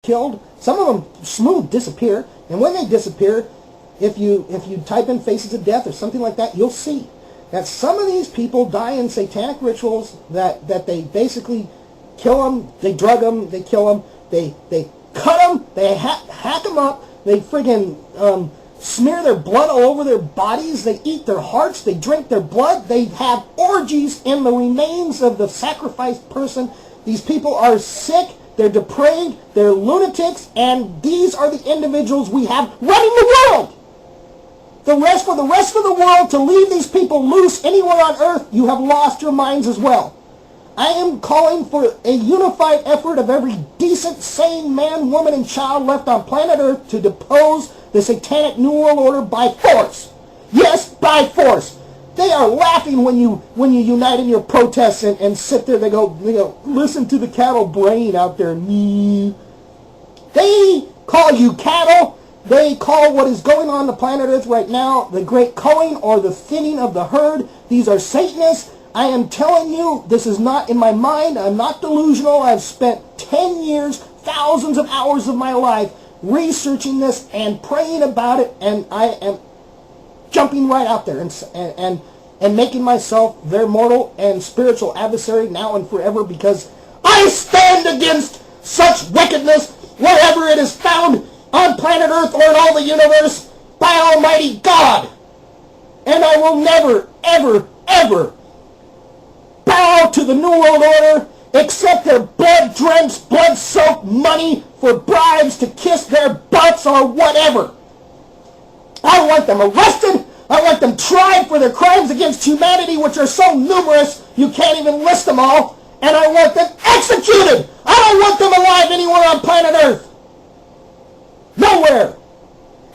killed. Some of them smooth disappear, and when they disappear, if you type in faces of death or something like that, you'll see that some of these people die in satanic rituals that they basically kill them, they drug them, they kill them, they cut them, they hack them up, they friggin' smear their blood all over their bodies, they eat their hearts, they drink their blood, they have orgies in the remains of the sacrificed person. These people are sick, they're depraved, they're lunatics, and these are the individuals we have running the world. For the rest of the world to leave these people loose anywhere on earth, you have lost your minds as well. I am calling for a unified effort of every decent, sane man, woman, and child left on planet Earth to depose the satanic New World Order by force. Yes, by force. They are laughing when you unite in your protests and sit there. They go, listen to the cattle brain out there. They call you cattle. They call what is going on the planet Earth right now the great culling or the thinning of the herd. These are Satanists. I am telling you, this is not in my mind. I'm not delusional. I've spent 10 years, thousands of hours of my life researching this and praying about it, and I am jumping right out there and making myself their mortal and spiritual adversary now and forever, because I stand against such wickedness wherever it is found on planet Earth or in all the universe by Almighty God. And I will never, ever, ever bow to the New World Order, accept their blood-drenched, blood-soaked money for bribes to kiss their butts or whatever. I want them arrested. I want them tried for their crimes against humanity, which are so numerous you can't even list them all. And I want them executed. I don't want them alive anywhere on planet Earth. Nowhere.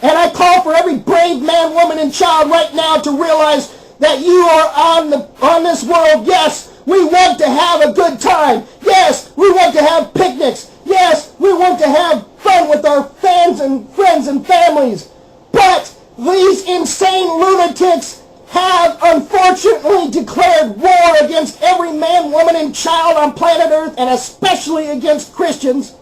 And I call for every brave man, woman, and child right now to realize that you are on this world. Yes, we want to have a good time. Yes, we want to have picnics. Yes, we want to have fun with our fans and friends and families. But these insane lunatics have unfortunately declared war against every man, woman, and child on planet Earth, and especially against Christians,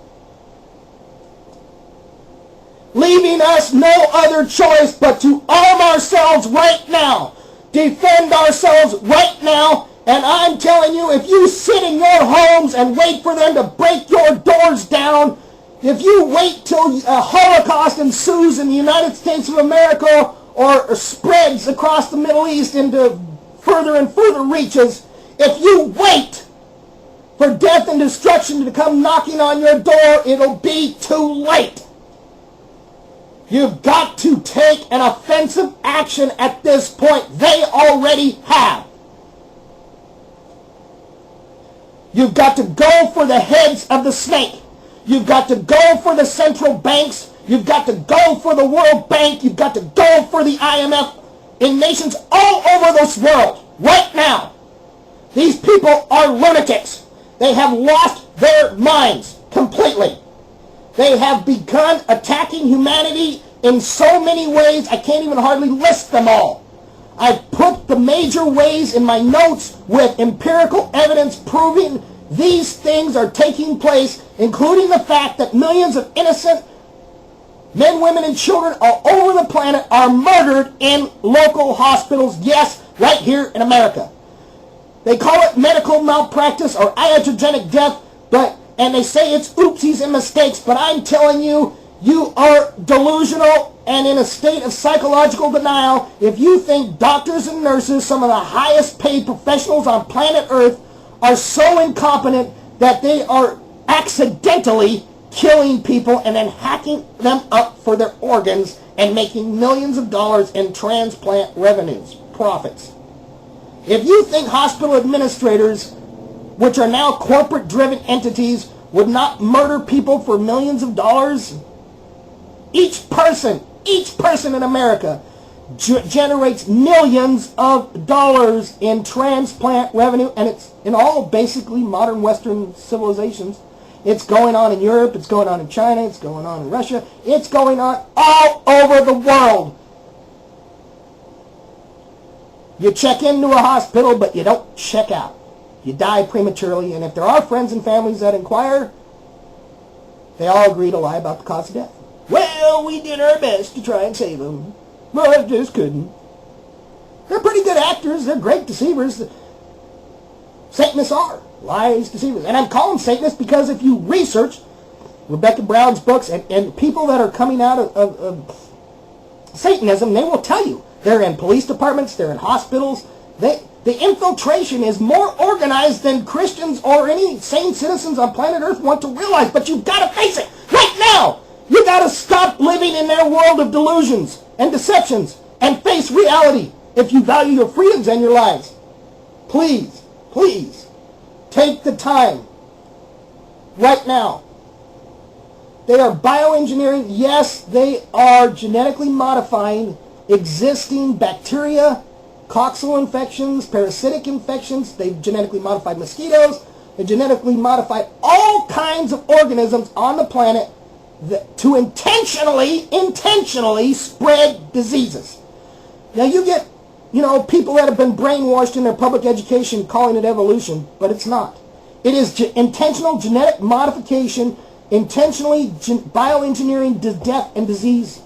leaving us no other choice but to arm ourselves right now, defend ourselves right now. And I'm telling you, if you sit in your homes and wait for them to break your doors down, if you wait till a Holocaust ensues in the United States of America or spreads across the Middle East into further and further reaches, if you wait for death and destruction to come knocking on your door, it'll be too late. You've got to take an offensive action at this point. They already have. You've got to go for the heads of the snake. You've got to go for the central banks. You've got to go for the World Bank. You've got to go for the IMF in nations all over this world right now. These people are lunatics. They have lost their minds completely. They have begun attacking humanity in so many ways, I can't even hardly list them all. I've put the major ways in my notes with empirical evidence proving these things are taking place, including the fact that millions of innocent men, women, and children all over the planet are murdered in local hospitals, yes, right here in America. They call it medical malpractice or iatrogenic death, and they say it's oopsies and mistakes, but I'm telling you, you are delusional and in a state of psychological denial if you think doctors and nurses, some of the highest paid professionals on planet Earth, are so incompetent that they are accidentally killing people and then hacking them up for their organs and making millions of dollars in transplant revenues, profits. If you think hospital administrators, which are now corporate-driven entities, would not murder people for millions of dollars, each person in America generates millions of dollars in transplant revenue, and it's in all basically modern Western civilizations. It's going on in Europe, it's going on in China, it's going on in Russia, it's going on all over the world. You check into a hospital, but you don't check out. You die prematurely, and if there are friends and families that inquire, They all agree to lie about the cause of death. Well, we did our best to try and save them, but just couldn't. They're pretty good actors. They're great deceivers. Satanists are. Lies, deceivers. And I'm calling Satanists because if you research Rebecca Brown's books and people that are coming out of Satanism, they will tell you. They're in police departments. They're in hospitals. The infiltration is more organized than Christians or any sane citizens on planet Earth want to realize. But you've got to face it right now. You've got to stop living in their world of delusions and deceptions and face reality if you value your freedoms and your lives. Please, please, take the time right now. They are bioengineering. Yes, they are genetically modifying existing bacteria, coxal infections, parasitic infections. They've genetically modified mosquitoes. They genetically modified all kinds of organisms on the planet to intentionally spread diseases. Now you get, people that have been brainwashed in their public education calling it evolution, but it's not. It is intentional genetic modification, intentionally bioengineering death and disease,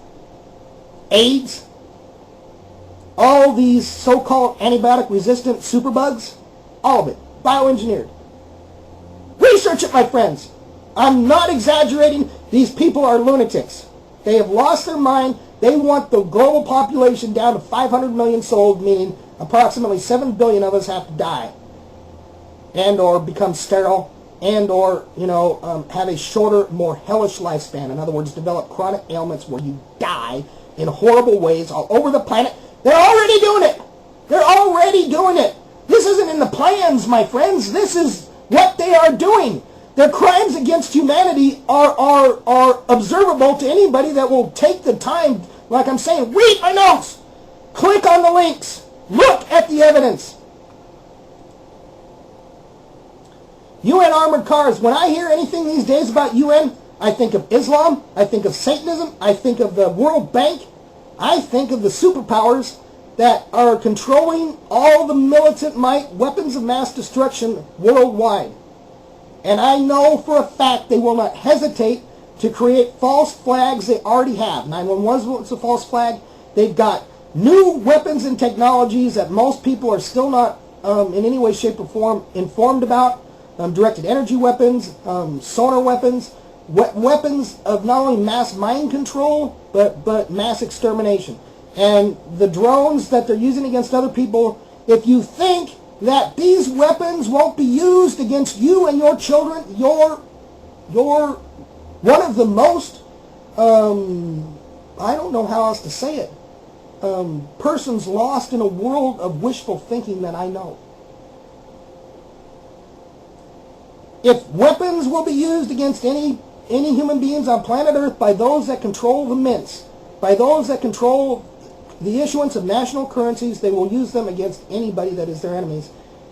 AIDS, all these so-called antibiotic-resistant superbugs, all of it, bioengineered. Research it, my friends. I'm not exaggerating. These people are lunatics. They have lost their mind. They want the global population down to 500 million souls, meaning approximately 7 billion of us have to die and or become sterile and or, have a shorter, more hellish lifespan. In other words, develop chronic ailments where you die in horrible ways all over the planet. They're already doing it. They're already doing it. This isn't in the plans, my friends. This is what they are doing. Their crimes against humanity are observable to anybody that will take the time, like I'm saying, read my notes, click on the links, look at the evidence. UN armored cars. When I hear anything these days about UN, I think of Islam, I think of Satanism, I think of the World Bank, I think of the superpowers that are controlling all the militant might, weapons of mass destruction worldwide. And I know for a fact they will not hesitate to create false flags they already have. 911 was a false flag. They've got new weapons and technologies that most people are still not in any way, shape, or form informed about. Directed energy weapons, sonar weapons, weapons of not only mass mind control, but mass extermination. And the drones that they're using against other people, if you think that these weapons won't be used against you and your children, you're one of the most, I don't know how else to say it, persons lost in a world of wishful thinking that I know. If weapons will be used against any human beings on planet Earth by those that control the mints, by those that control the issuance of national currencies, they will use them against anybody that is their enemies.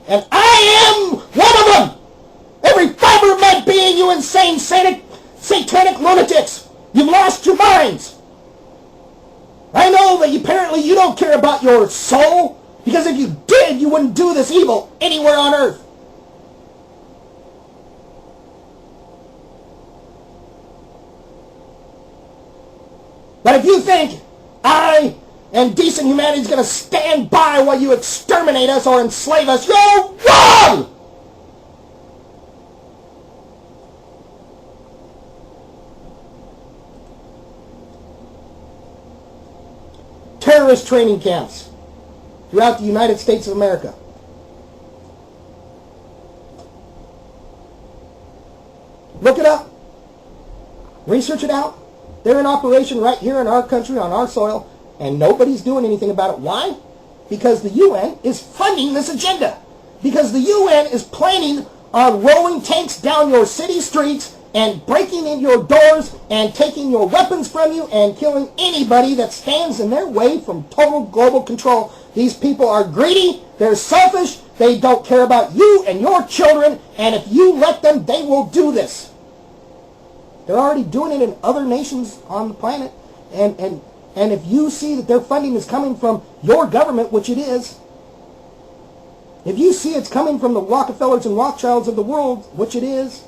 And I am one of them! Every fiber of my being, you insane satanic lunatics! You've lost your minds! I know that apparently you don't care about your soul, because if you did, you wouldn't do this evil anywhere on Earth. But if you think I and decent humanity is going to stand by while you exterminate us or enslave us, you're wrong! Terrorist training camps throughout the United States of America. Look it up. Research it out. They're in operation right here in our country, on our soil, and nobody's doing anything about it. Why? Because the UN is funding this agenda. Because the UN is planning on rolling tanks down your city streets and breaking in your doors and taking your weapons from you and killing anybody that stands in their way from total global control. These people are greedy, they're selfish, they don't care about you and your children, and if you let them, they will do this. They're already doing it in other nations on the planet, and if you see that their funding is coming from your government, which it is, if you see it's coming from the Rockefellers and Rothschilds of the world, which it is,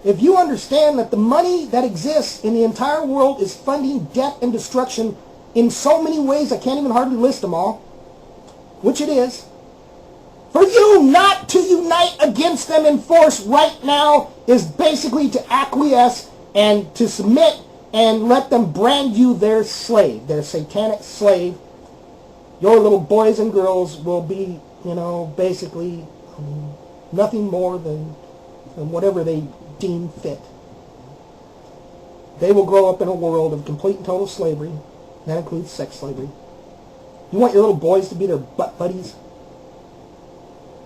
if you understand that the money that exists in the entire world is funding death and destruction in so many ways, I can't even hardly list them all, which it is, for you not to unite against them in force right now is basically to acquiesce and to submit and let them brand you their slave, their satanic slave. Your little boys and girls will be, basically nothing more than whatever they deem fit. They will grow up in a world of complete and total slavery. That includes sex slavery. You want your little boys to be their butt buddies?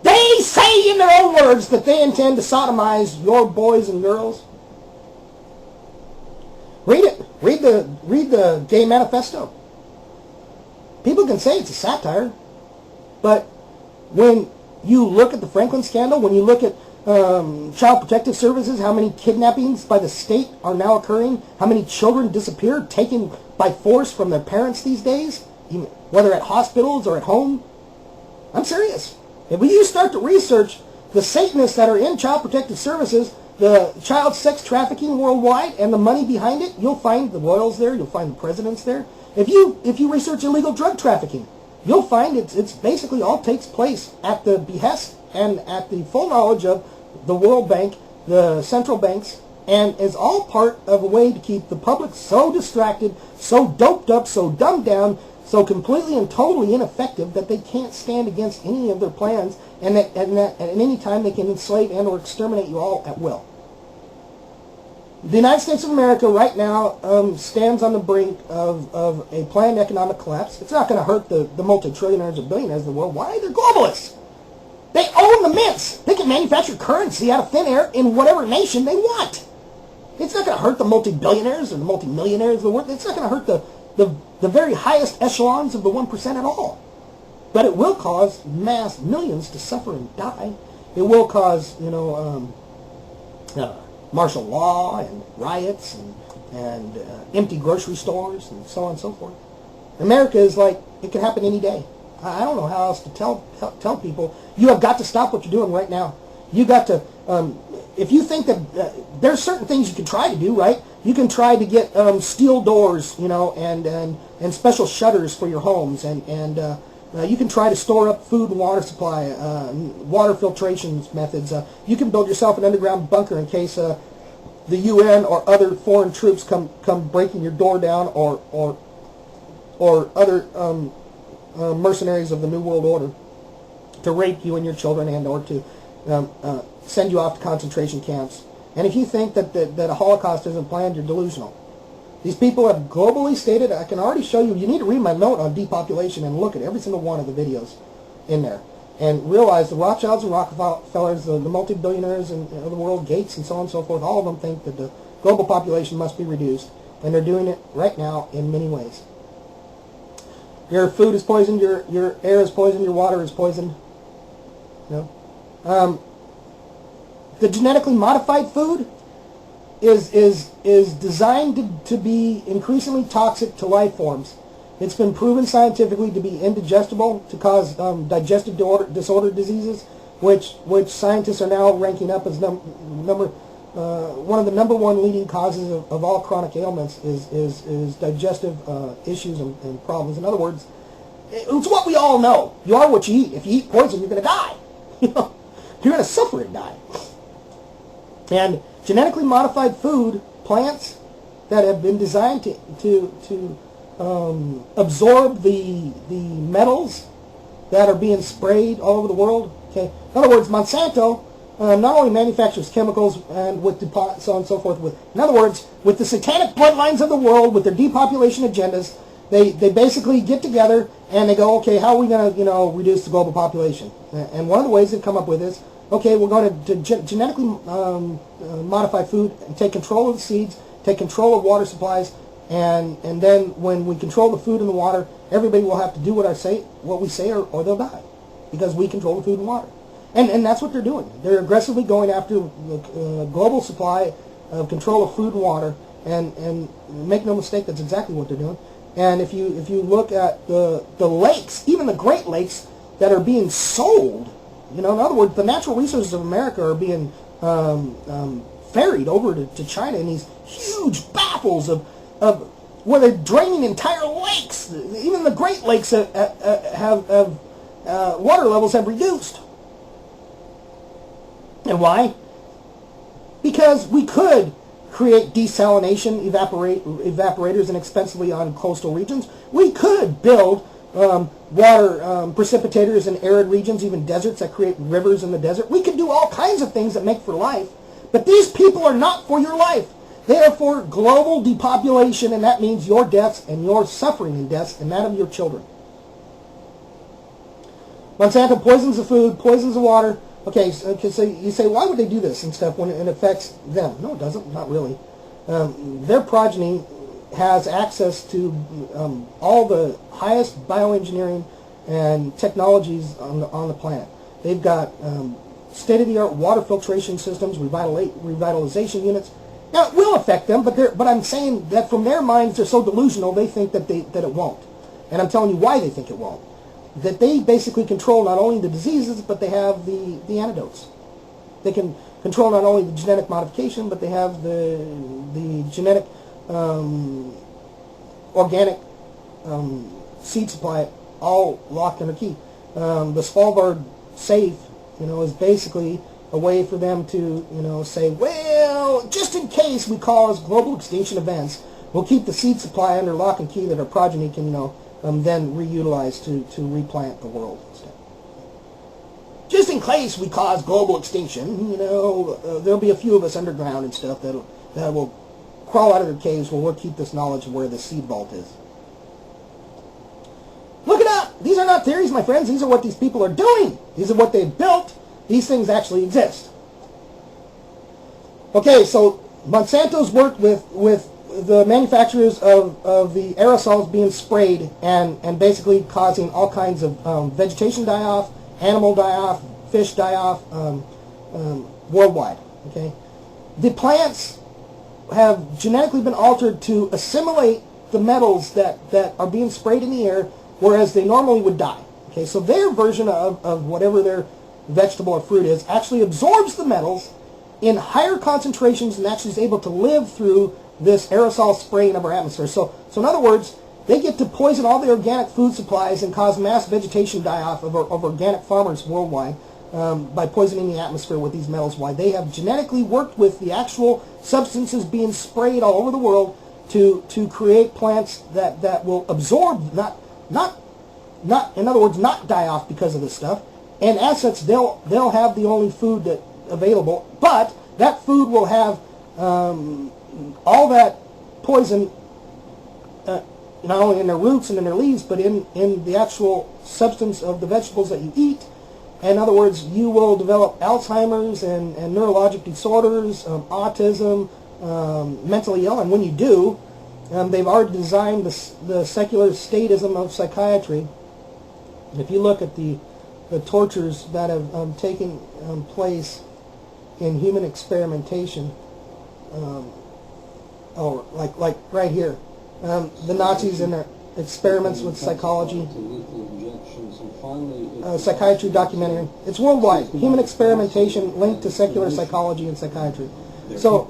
They say in their own words that they intend to sodomize your boys and girls. Read it. Read the Gay Manifesto. People can say it's a satire, but when you look at the Franklin scandal, when you look at Child Protective Services, how many kidnappings by the state are now occurring, how many children disappear, taken by force from their parents these days, whether at hospitals or at home. I'm serious. If you start to research the Satanists that are in Child Protective Services, the child sex trafficking worldwide, and the money behind it, you'll find the royals there, you'll find the presidents there. If you research illegal drug trafficking, you'll find it's basically all takes place at the behest and at the full knowledge of the World Bank, the central banks, and is all part of a way to keep the public so distracted, so doped up, so dumbed down, so completely and totally ineffective that they can't stand against any of their plans, and that at any time they can enslave and or exterminate you all at will. The United States of America right now stands on the brink of a planned economic collapse. It's not going to hurt the multi-trillionaires or billionaires of the world. Why? They're globalists. They own the mints. They can manufacture currency out of thin air in whatever nation they want. It's not going to hurt the multi-billionaires or the multi-millionaires of the world. It's not going to hurt the very highest echelons of the 1% at all. But it will cause mass millions to suffer and die. It will cause, martial law and riots and empty grocery stores and so on and so forth. America is like, it can happen any day. I don't know how else to tell people. You have got to stop what you're doing right now. You got to, if you think that there's certain things you can try to do, right? You can try to get steel doors, and special shutters for your homes, and you can try to store up food and water supply, water filtration methods. You can build yourself an underground bunker in case the UN or other foreign troops come breaking your door down, or other mercenaries of the New World Order to rape you and your children and or to send you off to concentration camps. And if you think that a Holocaust isn't planned, you're delusional. These people have globally stated, I can already show you, you need to read my note on depopulation and look at every single one of the videos in there and realize the Rothschilds and Rockefellers, the multi-billionaires of the world, Gates and so on and so forth, all of them think that the global population must be reduced, and they're doing it right now in many ways. Your food is poisoned, your air is poisoned, your water is poisoned. The genetically modified food is designed to be increasingly toxic to life forms. It's been proven scientifically to be indigestible, to cause digestive disorder diseases, which scientists are now ranking up as one of the number one leading causes of all chronic ailments is digestive issues and problems. In other words, it's what we all know. You are what you eat. If you eat poison, you're going to die. You're going to suffer and die. And genetically modified food, plants that have been designed to absorb the metals that are being sprayed all over the world. Okay. In other words, Monsanto not only manufactures chemicals and with DuPont, so on and so forth. In other words, with the satanic bloodlines of the world, with their depopulation agendas, they basically get together and they go, okay, how are we going to reduce the global population? And one of the ways they've come up with is, okay, we're going to genetically modify food and take control of the seeds, take control of water supplies, and then when we control the food and the water, everybody will have to do what we say, or they'll die, because we control the food and water. And that's what they're doing. They're aggressively going after the global supply of control of food and water, and make no mistake, that's exactly what they're doing. And if you look at the lakes, even the Great Lakes that are being sold, in other words, the natural resources of America are being ferried over to China in these huge baffles of where they're draining entire lakes. Even the Great Lakes have water levels have reduced. And why? Because we could create desalination evaporators inexpensively on coastal regions. We could build water precipitators in arid regions, even deserts that create rivers in the desert. We could do all kinds of things that make for life. But these people are not for your life. They are for global depopulation, and that means your deaths and your suffering in deaths and that of your children. Monsanto poisons the food, poisons the water. Okay, so you say, why would they do this and stuff when it affects them? No, it doesn't. Not really. Their progeny has access to all the highest bioengineering and technologies on the planet. They've got state-of-the-art water filtration systems, revitalization units. Now, it will affect them, but I'm saying that from their minds, they're so delusional, they think that it won't. And I'm telling you why they think it won't. That they basically control not only the diseases, but they have the antidotes. They can control not only the genetic modification, but they have the genetic, organic seed supply all locked under key. The Svalbard safe, is basically a way for them to, say, well, just in case we cause global extinction events, we'll keep the seed supply under lock and key that our progeny can, then reutilize to replant the world instead. Just in case we cause global extinction, there'll be a few of us underground and stuff that will crawl out of their caves where we'll keep this knowledge of where the seed vault is. Look it up! These are not theories, my friends. These are what these people are doing. These are what they've built. These things actually exist. Okay, so Monsanto's worked with the manufacturers of the aerosols being sprayed and basically causing all kinds of vegetation die-off, animal die-off, fish die-off worldwide. Okay, the plants have genetically been altered to assimilate the metals that are being sprayed in the air, whereas they normally would die. Okay, so their version of whatever their vegetable or fruit is actually absorbs the metals in higher concentrations and actually is able to live through this aerosol spraying of our atmosphere. So in other words, they get to poison all the organic food supplies and cause mass vegetation die-off of organic farmers worldwide by poisoning the atmosphere with these metals. Why? They have genetically worked with the actual substances being sprayed all over the world to create plants that will absorb, not in other words, not die off because of this stuff. And as such, they'll have the only food that available, but that food will have all that poison not only in their roots and in their leaves, but in the actual substance of the vegetables that you eat. In other words, you will develop Alzheimer's and neurologic disorders, autism, mentally ill, and when you do, they've already designed the secular statism of psychiatry. If you look at the tortures that have taken place in human experimentation, like right here, the Nazis in their experiments with psychology, psychiatry documentary. It's worldwide. Human experimentation linked to secular psychology and psychiatry. So